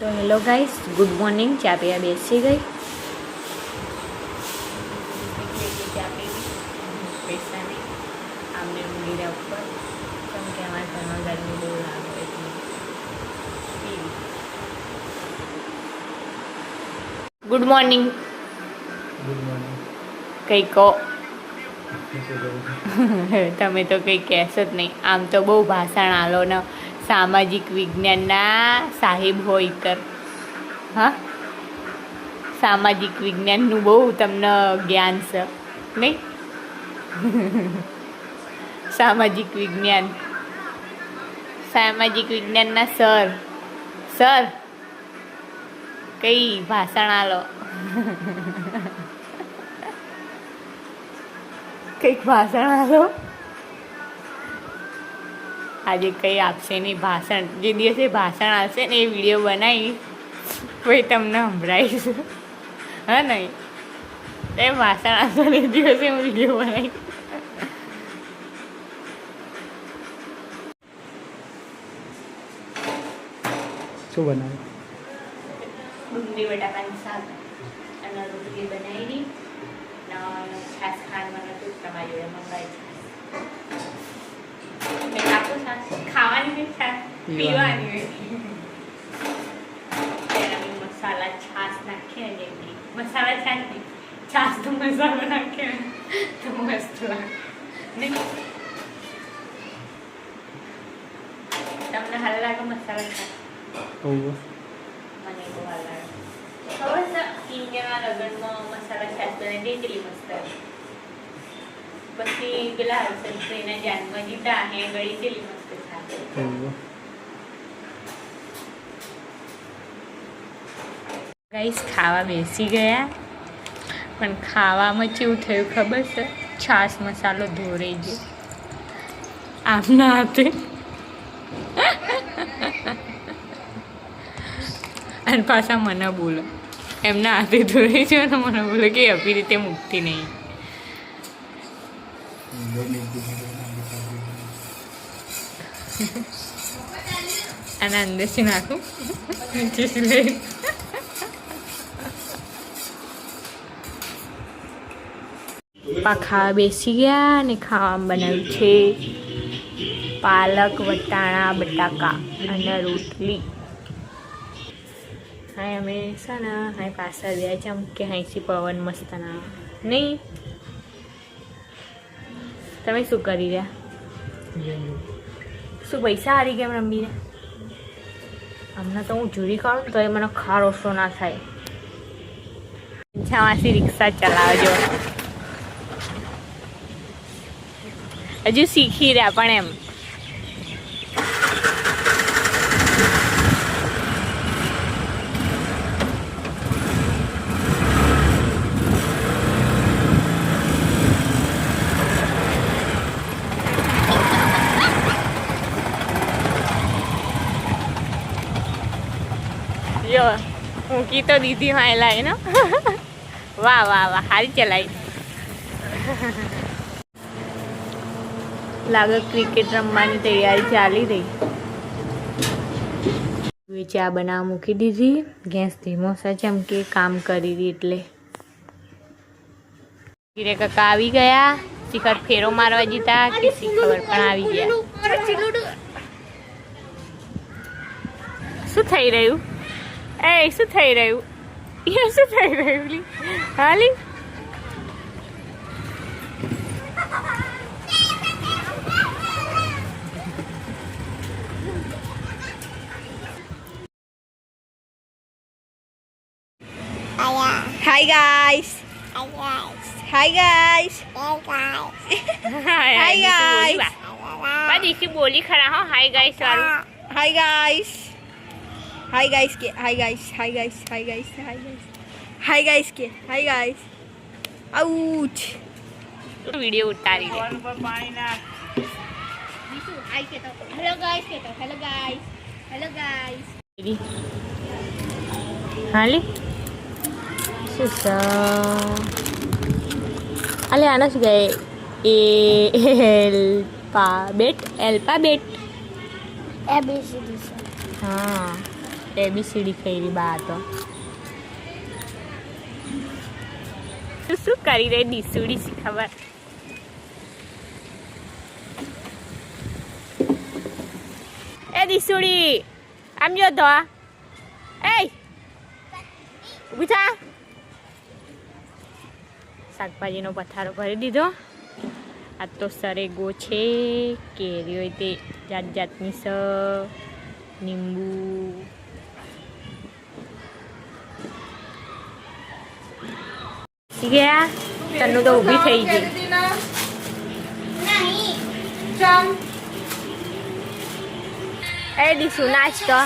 તો hello guys, good morning. ચા પીવા બેસી ગઈ. ચા પીવી પૈસા નહીં આમને ઊંઘીરા ઉપર, કેમ કે અમારા ઘરમાં ગરમી બહુ લાગે એટલે PV. Good morning. Good morning. કંઈ કહો. તમે તો કંઈ કહેશો જ નહીં. આમ તો બહુ ભાષણ આલો ને સામાજિક વિજ્ઞાનના સાહેબ હોય તર. હા, સામાજિક વિજ્ઞાનનું બહુ તમને જ્ઞાન છે નહીં? સામાજિક વિજ્ઞાનના સર કઈ ભાષણ આલો. કંઈક ભાષણ આલો. આજે કંઈ આપશે નહીં ભાષણ. જે દિવસે ભાષણ આવશે ને એ વિડીયો બનાવી પછી તમને સંભળાવીશ. હા નહીં એ ભાષણ આવશે ને એ દિવસે હું વિડીયો બનાવી. શું બનાવ્યું? ડુંગળી બટાકાની શાક અને રોટલી બનાવી અને છાશ ખાંડવાનું હતું તમારી જોડે મંગાવી છાશ. ખાવાની નહીં, છાશ પીવાની હોય. મસાલા છાશ નાખીએ ને જેમથી મસાલા છાશ નહીં, છાશ તો મસાલો નાખીએ ને તો મસ્ત લાગે નહીં? તમને હાલ લાગે મસાલા છાશ? મને બહુ હાલ લાગે. ખબર છે ઇન્ડિયાના લગ્નમાં મસાલા છાશ બનાવી દે કેટલી મસ્ત. પછી પેલા હર્ષદભાઈના જાનમાં જીતા હે ગળી કેટલી મસ્ત છાશ. ગાઈસ ખાવા બેસી ગયા, પણ ખાવામાં કેવું થયું ખબર છે? છાશ મસાલો ધોરાઈ ગયો આમના હાથે. અને પાછા મને બોલો એમના હાથે ધોરાઈ ગયો ને મને બોલો કે આવી રીતે મૂકતી નહીં. આના અંદરથી નાખું નીચેથી લઈ. ખાવા બેસી ગયા અને ખાવામાં બનાવ્યું છે પાલક વટાણા બટાકા અને રોટલી. હા અમે છે ને હા પાછા ગયા છે, આમ કે હાઈસી પવન મસ્ત ના નહીં. તમે શું કરી રહ્યા? શું પૈસા હારી કેમ રમી રહ્યા? હમણાં તો હું જુરી કાઢું તો એ મને ખારોસો ના થાય. છાવાથી રિક્ષા ચલાવજો. હજુ શીખી રહ્યા પણ એમ. જો મૂકી તો દીધી માયલા ને. વાહ વાહ વાહ, સારી ચલાવી. લાગે ક્રિકેટ રમવાની તૈયારી ચાલી રહી. ચા બનાવવા મૂકી દીધી. ગેસ ધીમો છે જેમ કે કામ કરી રહી એટલે. ધીરે કાકા આવી ગયા. શિખર ફેરો મારવા જીતા કે શિખર પણ આવી ગયા. શું થઈ રહ્યું? શું થઈ રહ્યું? શું થઈ રહ્યું? હાલી Hi guys. Hi guys. Hi guys. બાજી શું બોલી ખરા હો હાય ગાઈસ વાળું. Hi guys. Hi guys ke. Hi guys. Hi guys. Hi guys. Hi guys. Hi guys ke. Hi guys. Ouch. Video ઉતારી દે. Hi ke to. Hello guys ke to. Hello guys. Hello guys. હાલી શું છે? અલે આના શું કહે? એલ્ફાબેટ. ABCD. હા ABCD ખાઈ રહી બા તો તું શું કરી રહી દીસુડી સી ખબર એ દીસુડી આમ જો તો એ ઊભી થા શાકભાજીનો પથારો ભરી દીધો આ તો સરેગો છે કેરીઓ તે જાત જાતની સ લીંબુ ગયા તન્નું તો ઊભી થઈ ગઈ એ દીસુ નાચ તો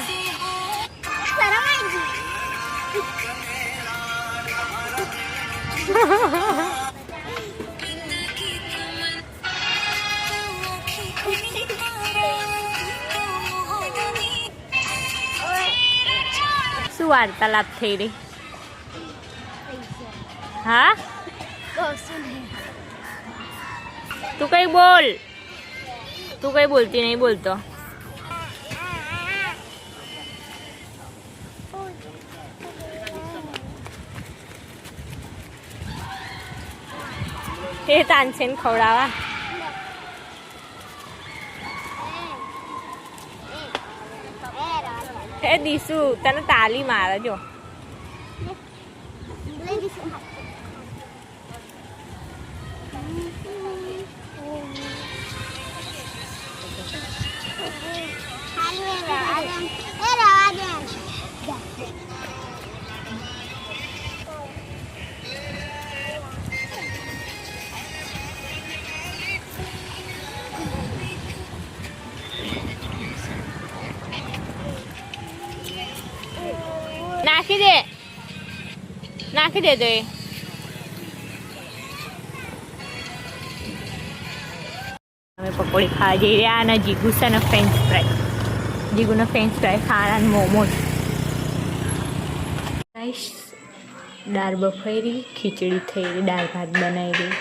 શું વાર્તાલાપ થઈ રહી હા તું કઈ બોલ તું કઈ બોલતી નહીં બોલતો એ તાનસેન ખવડાવા એ દીસુ તને તાલી મારે જો નાખી દે તો એ અમે પકોડી ખાવા જઈ રહ્યા અને જીગુ છે ને ફ્રેન્ચ ફ્રાય જીગુનો ફ્રેન્ચ ફ્રાય ખાવાના મોમોસ દાળ બફાઈ ખીચડી થઈ રહી દાળ ભાત બનાવી રહી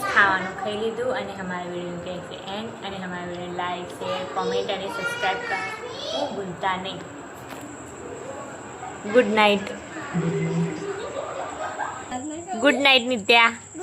ખાવાનું ખાઈ લીધું અને અમારા વિડીયો કહેશે એન્ડ અને અમારા વિડીયો લાઈક શેર કોમેન્ટ અને સબસ્ક્રાઈબ કરવાનું ભૂલતા નહીં ગુડ નાઇટ નિત્યા